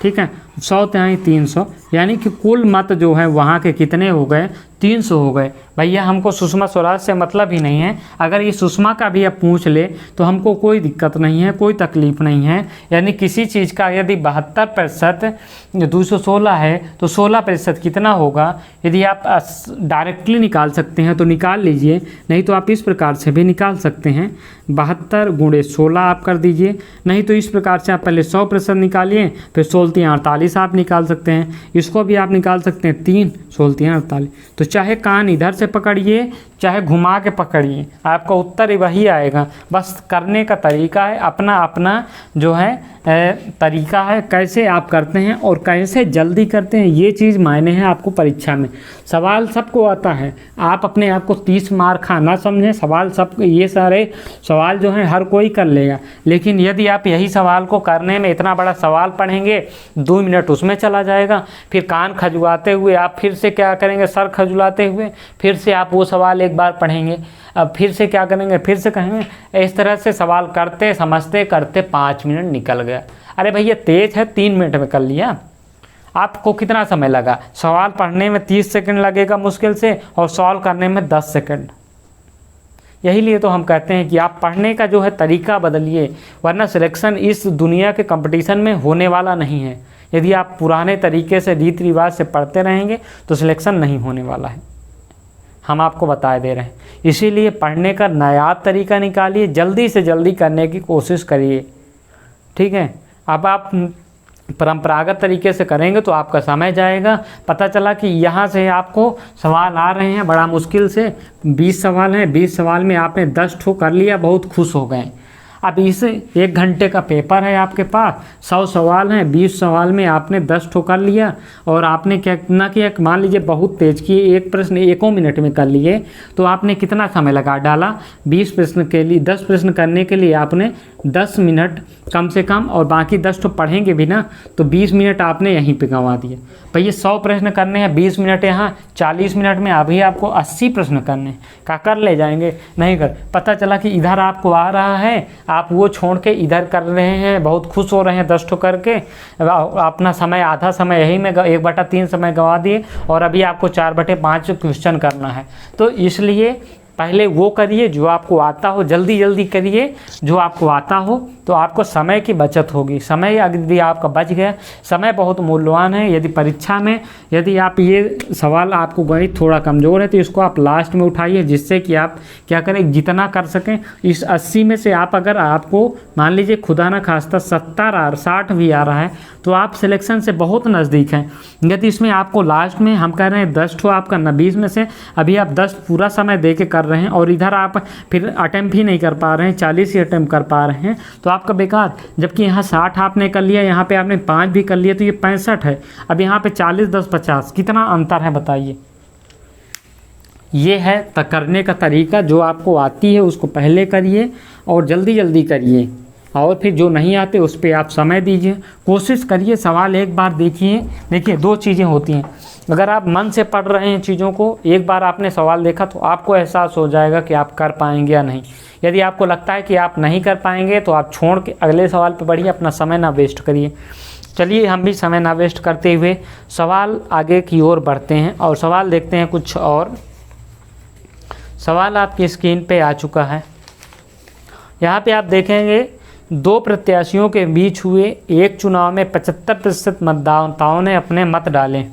Speaker 1: ठीक है, 100 तिहाई 300, यानी कि कुल मत जो है वहाँ के कितने हो गए 300 हो गए। भैया हमको सुषमा स्वराज से मतलब ही नहीं है, अगर ये सुषमा का भी अब पूछ ले तो हमको कोई दिक्कत नहीं है, कोई तकलीफ़ नहीं है। यानी किसी चीज़ का यदि 72% 216 है तो 16% कितना होगा। यदि आप डायरेक्टली निकाल सकते हैं तो निकाल लीजिए, नहीं तो आप इस प्रकार से भी निकाल सकते हैं, 72 गुणे 16 आप कर दीजिए। नहीं तो इस प्रकार से आप पहले 100% निकालिए, फिर 16 48 आप निकाल सकते हैं। इसको भी आप निकाल सकते हैं 3 16 48। तो चाहे कान इधर से पकड़िए चाहे घुमा के पकड़िए, आपका उत्तर वही आएगा। बस करने का तरीका है, अपना अपना जो है तरीका है, कैसे आप करते हैं और कैसे जल्दी करते हैं, ये चीज़ मायने हैं आपको परीक्षा में। सवाल सबको आता है, आप अपने आप को 30 मार्क ना समझें। सवाल सब, ये सारे सवाल जो हैं हर कोई कर लेगा, लेकिन यदि आप यही सवाल को करने में इतना बड़ा सवाल पढ़ेंगे 2 मिनट उसमें चला जाएगा, फिर कान खजुआते हुए आप फिर से क्या करेंगे, सर खजुलाते हुए फिर से आप वो सवाल एक बार पढ़ेंगे, अब फिर से क्या करेंगे, फिर से कहेंगे। इस तरह से सवाल करते समझते करते 5 मिनट निकल गया। अरे भैया तेज है, 3 मिनट में कर लिया। आपको कितना समय लगा, सवाल पढ़ने में 30 सेकंड लगेगा मुश्किल से, और सॉल्व करने में 10 सेकंड। यही लिए तो हम कहते हैं कि आप पढ़ने का जो है तरीका बदलिए, वरना सिलेक्शन इस दुनिया के कंपटीशन में होने वाला नहीं है। यदि आप पुराने तरीके से रीति रिवाज से पढ़ते रहेंगे तो सिलेक्शन नहीं होने वाला है, हम आपको बता दे रहे हैं। इसीलिए पढ़ने का नया तरीका निकालिए, जल्दी से जल्दी करने की कोशिश करिए, ठीक है। अब आप परंपरागत तरीके से करेंगे तो आपका समय जाएगा। पता चला कि यहाँ से आपको सवाल आ रहे हैं बड़ा मुश्किल से, 20 सवाल हैं, 20 सवाल में आपने 10 ठो कर लिया, बहुत खुश हो गए। अब इस 1 घंटे का पेपर है आपके पास, 100 सवाल हैं, 20 सवाल में आपने 10 ठो कर लिया, और आपने क्या ना किया, मान लीजिए बहुत तेज किए, एक प्रश्न 1 मिनट में कर लिए, तो आपने कितना समय लगा डाला, 20 प्रश्न के लिए 10 प्रश्न करने के लिए आपने 10 मिनट कम से कम, और बाकी 10 तो पढ़ेंगे भी ना, तो 20 मिनट आपने यहीं पे गंवा दिए। भैया 100 प्रश्न करने हैं, 20 मिनट यहाँ, 40 मिनट में अभी आपको 80 प्रश्न करने हैं, क्या कर ले जाएंगे, नहीं कर। पता चला कि इधर आपको आ रहा है, आप वो छोड़ के इधर कर रहे हैं, बहुत खुश हो रहे हैं 10 ठो करके, अपना समय आधा समय यही में 1/3 समय गंवा दिए, और अभी आपको 4/5 क्वेश्चन करना है। तो इसलिए पहले वो करिए जो आपको आता हो, जल्दी जल्दी करिए जो आपको आता हो, तो आपको समय की बचत होगी। समय यदि आपका बच गया, समय बहुत मूल्यवान है। यदि परीक्षा में यदि आप ये सवाल, आपको गणित थोड़ा कमज़ोर है तो इसको आप लास्ट में उठाइए, जिससे कि आप क्या करें, जितना कर सकें। इस 80 में से आप, अगर आपको मान लीजिए खुदा ना खास्ता 70 और 60 भी आ रहा है, तो आप सिलेक्शन से बहुत नज़दीक हैं। यदि इसमें आपको लास्ट में हम कह रहे हैं 10 ठो आपका 20 में से अभी आप 10 पूरा समय दे के कर रहे हैं, और इधर आप फिर अटैम्प्ट ही नहीं कर पा रहे हैं, 40 ही अटैम्प्ट कर पा रहे हैं, तो आपका बेकार। जबकि यहाँ 60 आपने कर लिया, यहाँ पे आपने 5 भी कर लिया, तो ये 65 है। अब यहाँ पे 40 10 50, कितना अंतर है बताइए। ये है करने का तरीका, जो आपको आती है उसको पहले करिए और जल्दी जल्दी करिए, और फिर जो नहीं आते उस पर आप समय दीजिए, कोशिश करिए। सवाल एक बार देखिए, 2 चीज़ें होती हैं। अगर आप मन से पढ़ रहे हैं चीज़ों को, एक बार आपने सवाल देखा तो आपको एहसास हो जाएगा कि आप कर पाएंगे या नहीं। यदि आपको लगता है कि आप नहीं कर पाएंगे तो आप छोड़ के अगले सवाल पर बढ़िए, अपना समय ना वेस्ट करिए। चलिए हम भी समय ना वेस्ट करते हुए सवाल आगे की ओर बढ़ते हैं, और सवाल देखते हैं कुछ और। सवाल आपकी स्क्रीन पे आ चुका है। यहाँ पे आप देखेंगे 2 प्रत्याशियों के बीच हुए एक चुनाव में 75% मतदाताओं ने अपने मत डाले।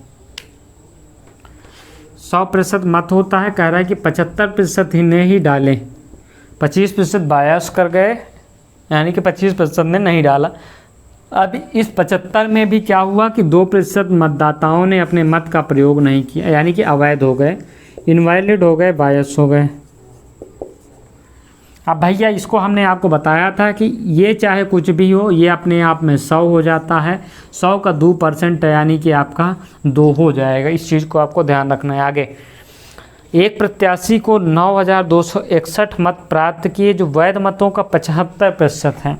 Speaker 1: 100% मत होता है, कह रहा है कि 75% ही ने ही डाले, 25% बायस कर गए, यानी कि 25% ने नहीं डाला। अब इस 75 में भी क्या हुआ कि 2% मतदाताओं ने अपने मत का प्रयोग नहीं किया, यानी कि अवैध हो गए, इनवैलिड हो गए, बायस हो गए। अब भैया इसको हमने आपको बताया था कि ये चाहे कुछ भी हो, ये अपने आप में 100 हो जाता है, 100 का 2% यानी कि आपका 2 हो जाएगा। इस चीज़ को आपको ध्यान रखना है। आगे एक प्रत्याशी को 9,261 मत प्राप्त किए, जो वैध मतों का 75% है।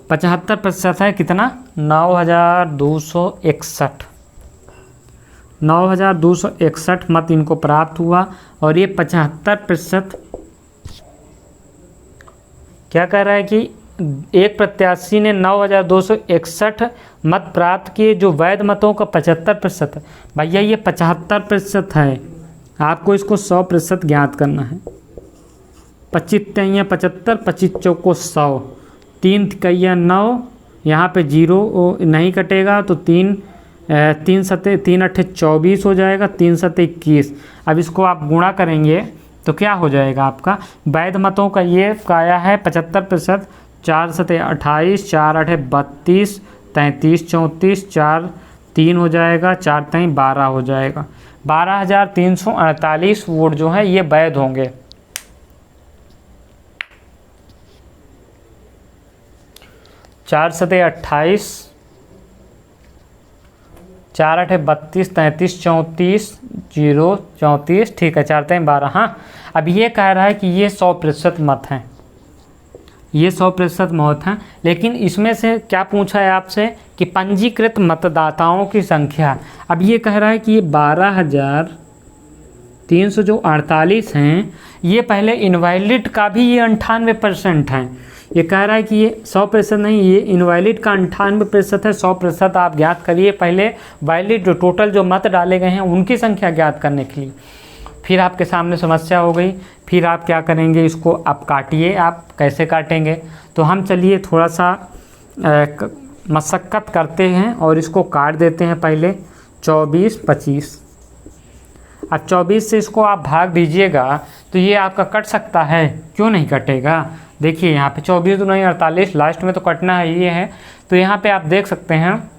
Speaker 1: 75% है कितना? 9,261। 9,261 मत इनको प्राप्त हुआ और ये 75% क्या कह रहा है कि एक प्रत्याशी ने 9,261 मत प्राप्त किए, जो वैध मतों का 75% है। भैया ये 75% है, आपको इसको 100% ज्ञात करना है। 25 तिहैया 75, 25 चौको 100, 3 तिहैया 9, यहाँ पे 0 नहीं कटेगा तो 3 सते 3 अट्ठे 24 हो जाएगा, 3 सते 21। अब इसको आप गुणा करेंगे तो क्या हो जाएगा आपका? वैध मतों का ये आया है 75%, 4 सते 28, 4 अठे 32, 33 34, 4 3 हो जाएगा, 4 3 12 हो जाएगा। 12,348 वोट जो है ये वैध होंगे। चार सते 28, 4 अठे 32, 33 34, 0 34, ठीक है, 4 3 12। हाँ, अब ये कह रहा है कि ये 100% मत हैं, ये 100% मत हैं। लेकिन इसमें से क्या पूछा है आपसे कि पंजीकृत मतदाताओं की संख्या। अब ये कह रहा है कि ये 12,348 हैं, ये पहले इनवैलिड का भी ये 98% हैं। ये कह रहा है कि ये 100% नहीं, ये इनवैलिड का 98% है। 100% आप ज्ञात करिए पहले वैलिड जो टोटल जो मत डाले गए हैं उनकी संख्या ज्ञात करने के लिए। फिर आपके सामने समस्या हो गई, फिर आप क्या करेंगे, इसको आप काटिए। आप कैसे काटेंगे? तो हम चलिए थोड़ा सा मशक्क़त करते हैं और इसको काट देते हैं। पहले 24 25, अब 24 से इसको आप भाग दीजिएगा तो ये आपका कट सकता है, क्यों नहीं कटेगा? देखिए यहाँ पे 24 2 9 48, लास्ट में तो कटना है, ये है। तो यहाँ पे आप देख सकते हैं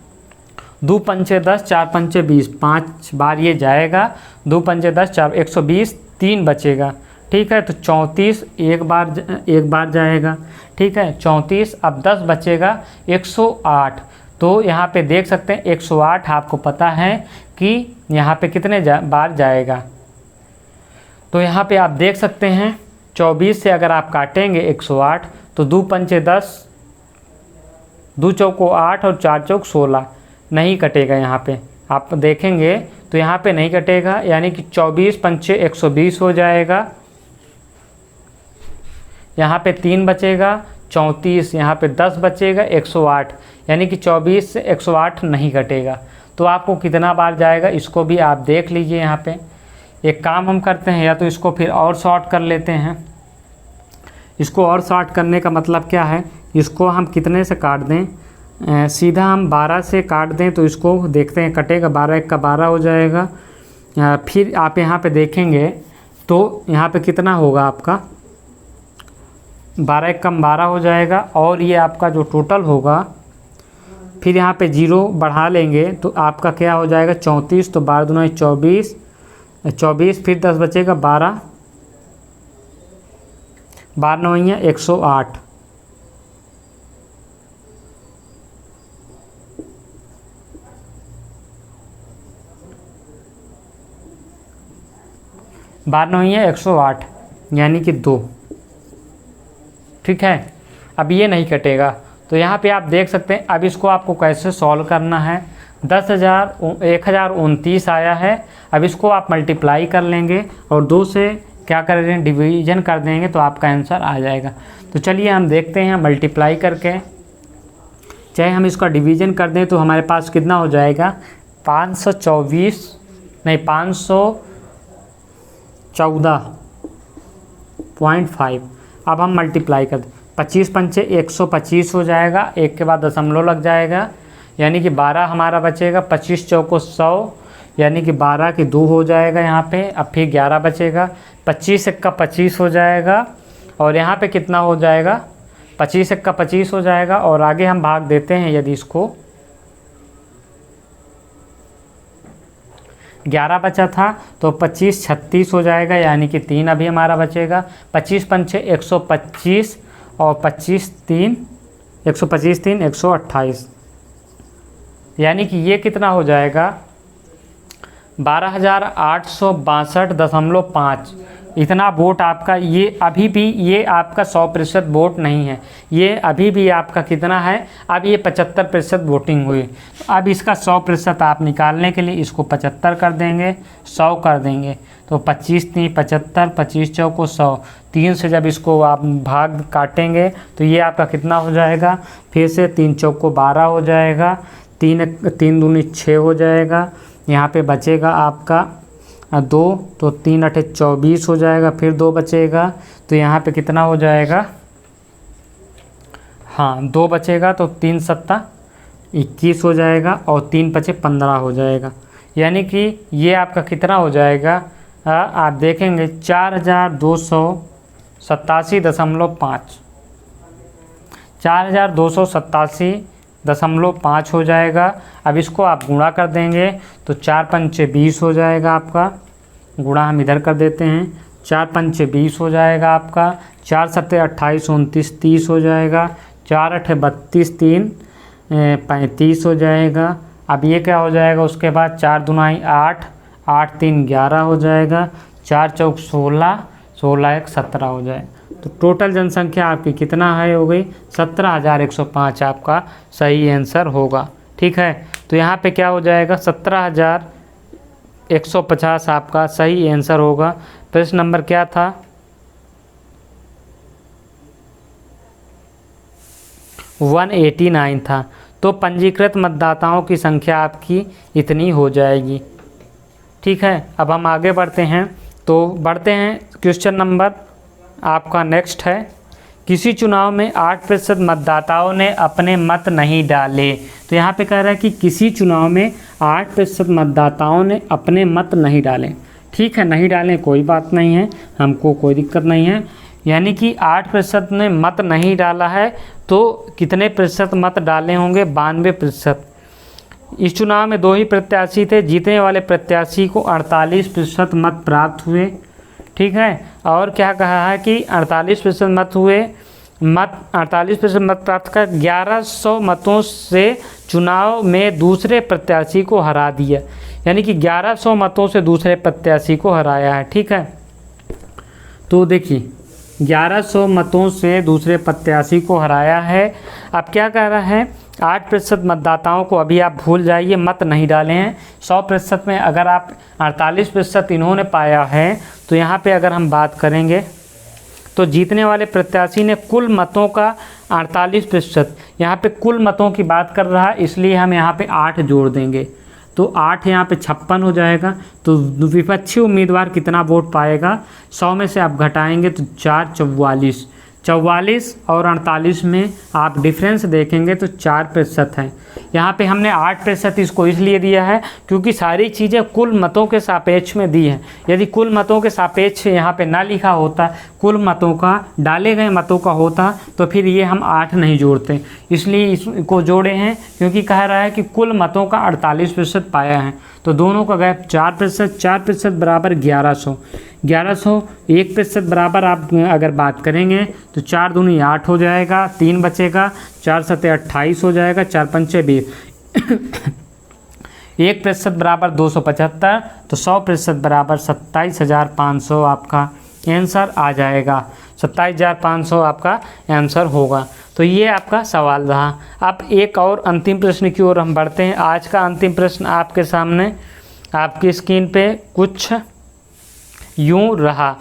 Speaker 1: 2 पंचे 10, 4 पंचे 20, 5 बार ये जाएगा। 2 पंचे 10, 4 120, 3 बचेगा, ठीक है। तो 34 एक बार जाएगा, ठीक है। 34, अब 10 बचेगा 108। तो यहाँ पे देख सकते हैं 108 आपको पता है कि यहाँ पे कितने बार जाएगा। तो यहाँ पे आप देख सकते हैं 24 से अगर आप काटेंगे 108 तो 2 पंचे 10, 2 चौको 8 और 4 चौक 16, नहीं कटेगा। यहाँ पे आप देखेंगे तो यहाँ पे नहीं कटेगा, यानी कि 24 पंचे 120 हो जाएगा। यहाँ पे 3 बचेगा 34, यहाँ पे 10 बचेगा 108, यानी कि 24 से 108 नहीं कटेगा। तो आपको कितना बार जाएगा इसको भी आप देख लीजिए। यहाँ पे एक काम हम करते हैं, या तो इसको फिर और शॉर्ट कर लेते हैं। इसको और शॉर्ट करने का मतलब क्या है, इसको हम कितने से काट दें, सीधा हम 12 से काट दें तो इसको देखते हैं कटेगा। 12 1 का 12 हो जाएगा। फिर आप यहाँ पे देखेंगे तो यहाँ पे कितना होगा आपका, 12 1 कम 12 हो जाएगा। और ये आपका जो टोटल होगा, फिर यहाँ पे 0 बढ़ा लेंगे तो आपका क्या हो जाएगा 34। तो 12 दूना 24, 24 फिर 10 बचेगा 12, 12 9 108। बारह 9 108 यानी कि 2, ठीक है। अब ये नहीं कटेगा तो यहाँ पे आप देख सकते हैं। अब इसको आपको कैसे सॉल्व करना है, 10,029 आया है। अब इसको आप मल्टीप्लाई कर लेंगे और 2 से क्या कर रहे हैं, डिवीज़न कर देंगे तो आपका आंसर आ जाएगा। तो चलिए हम देखते हैं मल्टीप्लाई करके। चाहे हम इसका डिवीज़न कर दें तो हमारे पास कितना हो जाएगा, 514.5। अब हम मल्टीप्लाई कर दें, 25 पंचे 125 हो जाएगा, एक के बाद दशमलव लग जाएगा, यानी कि 12 हमारा बचेगा। 25 चौको 100, यानी कि 12 की 2 हो जाएगा यहाँ पे। अब फिर 11 बचेगा, 25 1 का 25 हो जाएगा, और यहाँ पे कितना हो जाएगा, 25 1 का 25 हो जाएगा। और आगे हम भाग देते हैं, यदि इसको 11 बचा था तो 25 36 हो जाएगा, यानी कि 3 अभी हमारा बचेगा। 25 पंचे 125 और 25 3 125 3 128, यानी कि ये कितना हो जाएगा, 12,862.5 इतना वोट आपका, ये अभी भी ये आपका 100% वोट नहीं है, ये अभी भी आपका कितना है, अब ये 75% वोटिंग हुई। अब इसका 100% आप निकालने के लिए इसको 75 कर देंगे, 100 कर देंगे, तो 25 3 75, 25 चौको 100, 3 से जब इसको आप भाग काटेंगे तो ये आपका कितना हो जाएगा, फिर से 3 चौको 12 हो जाएगा, 3 दूनी 6 हो जाएगा, यहाँ पे बचेगा आपका 2, तो 3 8 24 हो जाएगा, फिर 2 बचेगा, तो यहाँ पे कितना हो जाएगा, हाँ 2 बचेगा, तो 3 7 21 हो जाएगा, और 3 5 15 हो जाएगा। यानी कि ये आपका कितना हो जाएगा, आप देखेंगे 4287.5, 4287.5 हो जाएगा। अब इसको आप गुणा कर देंगे तो 4 पंचे 20 हो जाएगा आपका, गुणा हम इधर कर देते हैं, 4 पंचे 20 हो जाएगा आपका, 4 सत्ते 28 29 30 हो जाएगा, 4 8 32 3 35 हो जाएगा। अब ये क्या हो जाएगा, उसके बाद 4 दूनाई 8, 8 3 11 हो जाएगा, 4 चौक 16, 16 1 17 हो जाएगा। तो टोटल जनसंख्या आपकी कितना है, हो गई 17,105 आपका सही आंसर होगा। ठीक है, तो यहाँ पे क्या हो जाएगा, 17,150 आपका सही आंसर होगा। प्रश्न नंबर क्या था, 189 था। तो पंजीकृत मतदाताओं की संख्या आपकी इतनी हो जाएगी। ठीक है, अब हम आगे बढ़ते हैं, तो बढ़ते हैं क्वेश्चन नंबर आपका नेक्स्ट है, किसी चुनाव में 8% मतदाताओं ने अपने मत नहीं डाले। तो यहाँ पे कह रहा है कि किसी चुनाव में 8% मतदाताओं ने अपने मत नहीं डाले। ठीक है, नहीं डालें कोई बात नहीं है, हमको कोई दिक्कत नहीं है। यानी कि 8% ने मत नहीं डाला है, तो कितने प्रतिशत मत डाले होंगे, 92%। इस चुनाव में 2 ही प्रत्याशी थे, जीतने वाले प्रत्याशी को 48% मत प्राप्त हुए। ठीक है, और क्या कहा है कि 48% मत हुए, 48% मत प्राप्त कर 1100 मतों से चुनाव में दूसरे प्रत्याशी को हरा दिया। यानी कि 1100 मतों से दूसरे प्रत्याशी को हराया है। ठीक है, तो देखिए 1100 मतों से दूसरे प्रत्याशी को हराया है। अब क्या कह रहा है, 8% मतदाताओं को अभी आप भूल जाइए, मत नहीं डाले हैं। 100% में अगर आप 48% इन्होंने पाया है, तो यहाँ पे अगर हम बात करेंगे तो जीतने वाले प्रत्याशी ने कुल मतों का 48%, यहाँ पे कुल मतों की बात कर रहा है, इसलिए हम यहाँ पे 8 जोड़ देंगे, तो 8 यहाँ पे 56 हो जाएगा। तो विपक्षी उम्मीदवार कितना वोट पाएगा, 100 में से आप घटाएंगे तो 4 44, 44 और 48 में आप डिफरेंस देखेंगे तो 4% है। यहाँ पे हमने 8% इसको इसलिए दिया है क्योंकि सारी चीज़ें कुल मतों के सापेक्ष में दी हैं। यदि कुल मतों के सापेक्ष यहाँ पे ना लिखा होता, कुल मतों का, डाले गए मतों का होता, तो फिर ये हम 8 नहीं जोड़ते, इसलिए इसको जोड़े हैं क्योंकि कह रहा है कि कुल मतों का 48% पाया है। तो दोनों का गैप 4%, 4% बराबर 1100, 1100 1% बराबर आप अगर बात करेंगे तो 4 दूनी 8 हो जाएगा, 3 बचेगा, 4 सत्ते 28 हो जाएगा, 4 पंचे 20 1% बराबर 275, तो 100% बराबर 27,500 आपका आंसर आ जाएगा। 27,500 आपका आंसर होगा। तो ये आपका सवाल रहा। अब एक और अंतिम प्रश्न की ओर हम बढ़ते हैं। आज का अंतिम प्रश्न आपके सामने आपकी स्क्रीन पे कुछ यूँ रहा,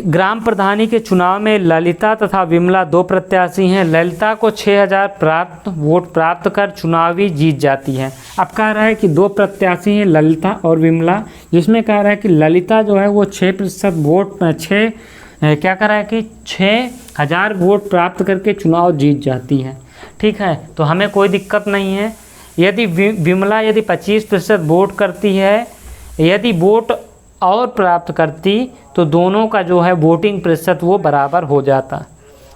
Speaker 1: ग्राम प्रधानी के चुनाव में ललिता तथा विमला 2 प्रत्याशी हैं। ललिता को 6000 वोट प्राप्त कर चुनावी जीत जाती है। अब कह रहा है कि 2 प्रत्याशी हैं, ललिता और विमला, जिसमें कह रहा है कि ललिता जो है वो 6% वोट क्या कह रहा है कि 6000 वोट प्राप्त करके चुनाव जीत जाती है। ठीक है, तो हमें कोई दिक्कत नहीं है। यदि विमला यदि 25% वोट करती है, यदि वोट और प्राप्त करती, तो दोनों का जो है वोटिंग प्रतिशत वो बराबर हो जाता।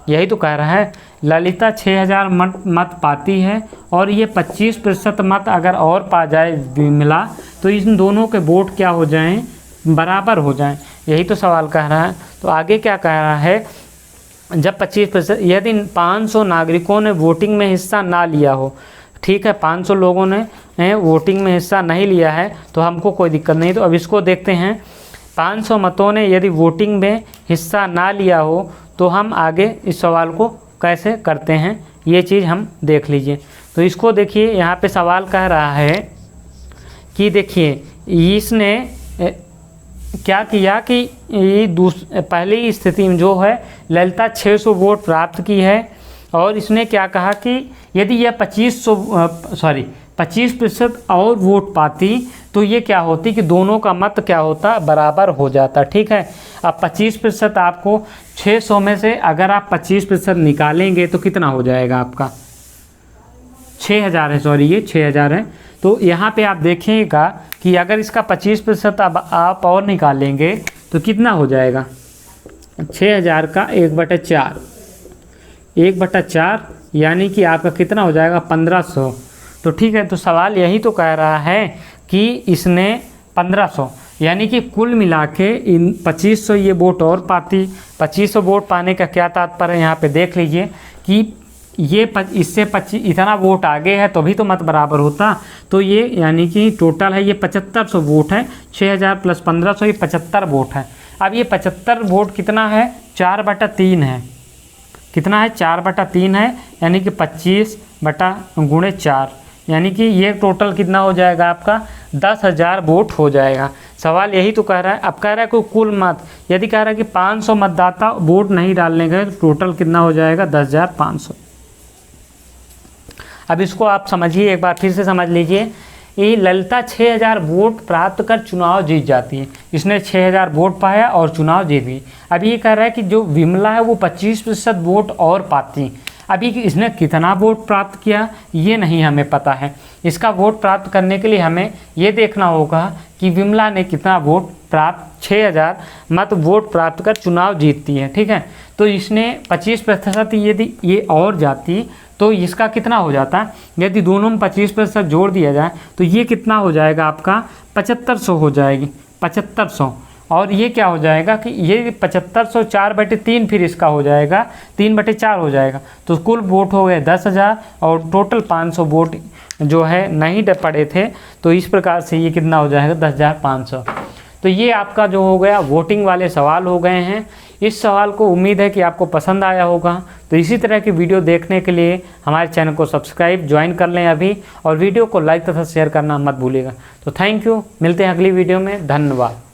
Speaker 1: यही तो कह रहा है, ललिता 6000 मत पाती है और ये 25% मत अगर और पा जाए विमला, तो इन दोनों के वोट क्या हो जाएं, बराबर हो जाएं। यही तो सवाल कह रहा है। तो आगे क्या कह रहा है, जब 25% यदि 500 नागरिकों ने वोटिंग में हिस्सा ना लिया हो, ठीक है, 500 लोगों ने वोटिंग में हिस्सा नहीं लिया है तो हमको कोई दिक्कत नहीं। तो अब इसको देखते हैं, 500 मतों ने यदि वोटिंग में हिस्सा ना लिया हो तो हम आगे इस सवाल को कैसे करते हैं ये चीज़ हम देख लीजिए। तो इसको देखिए, यहाँ पे सवाल कह रहा है कि देखिए इसने क्या किया कि ये पहली स्थिति में जो है ललिता 600 वोट प्राप्त की है, और इसने क्या कहा कि यदि यह 25% और वोट पाती तो ये क्या होती कि दोनों का मत क्या होता, बराबर हो जाता। ठीक है, अब 25% आपको 600 में से अगर आप 25% निकालेंगे तो कितना हो जाएगा आपका, 6000 है, सॉरी ये 6000 है। तो यहाँ पे आप देखिएगा कि अगर इसका 25% अब आप और निकालेंगे तो कितना हो जाएगा, 6000 का 1/4 यानी कि आपका कितना हो जाएगा, 1500। तो ठीक है, तो सवाल यही तो कह रहा है कि इसने 1500 यानी कि कुल मिला के इन 2500 ये वोट और पाती। 2500 वोट पाने का क्या तात्पर्य है, यहाँ पे देख लीजिए कि ये इससे 25 इतना वोट आगे है तो भी तो मत बराबर होता। तो ये यानी कि टोटल है ये 7500 वोट है, 6000 + 1500 ये 75 वोट है। अब ये 75 वोट कितना है, 4/3 है। कितना है, 4/3 है, यानी कि 25/4 यानी कि ये टोटल कितना हो जाएगा आपका, 10,000 वोट हो जाएगा। सवाल यही तो कह रहा है। अब कह रहा है कोई कुल मत, यदि कह रहा है कि 500 मतदाता वोट नहीं डालने गए तो टोटल कितना हो जाएगा, 10,500। अब इसको आप समझिए, एक बार फिर से समझ लीजिए। ये ललिता 6000 वोट प्राप्त कर चुनाव जीत जाती है, इसने 6000 वोट पाया और चुनाव जीत गई। अब ये कह रहा है कि जो विमला है वो 25% वोट और पाती। अभी इसने कितना वोट प्राप्त किया ये नहीं हमें पता है। इसका वोट प्राप्त करने के लिए हमें ये देखना होगा कि विमला ने कितना वोट प्राप्त, 6000 मत वोट प्राप्त कर चुनाव जीतती है। ठीक है, तो इसने 25% यदि ये और जाती तो इसका कितना हो जाता, यदि दोनों में 25% जोड़ दिया जाए तो ये कितना हो जाएगा आपका, 7500 हो जाएगी, 7500। और ये क्या हो जाएगा कि ये 7500 4/3 फिर इसका हो जाएगा, 3/4 हो जाएगा। तो कुल वोट हो गए 10,000 और टोटल 500 वोट जो है नहीं पड़े थे। तो इस प्रकार से ये कितना हो जाएगा, 10,500। तो ये आपका जो हो गया वोटिंग वाले सवाल हो गए हैं। इस सवाल को उम्मीद है कि आपको पसंद आया होगा। तो इसी तरह की वीडियो देखने के लिए हमारे चैनल को सब्सक्राइब ज्वाइन कर लें अभी, और वीडियो को लाइक तथा शेयर करना मत भूलिएगा। तो थैंक यू, मिलते हैं अगली वीडियो में, धन्यवाद।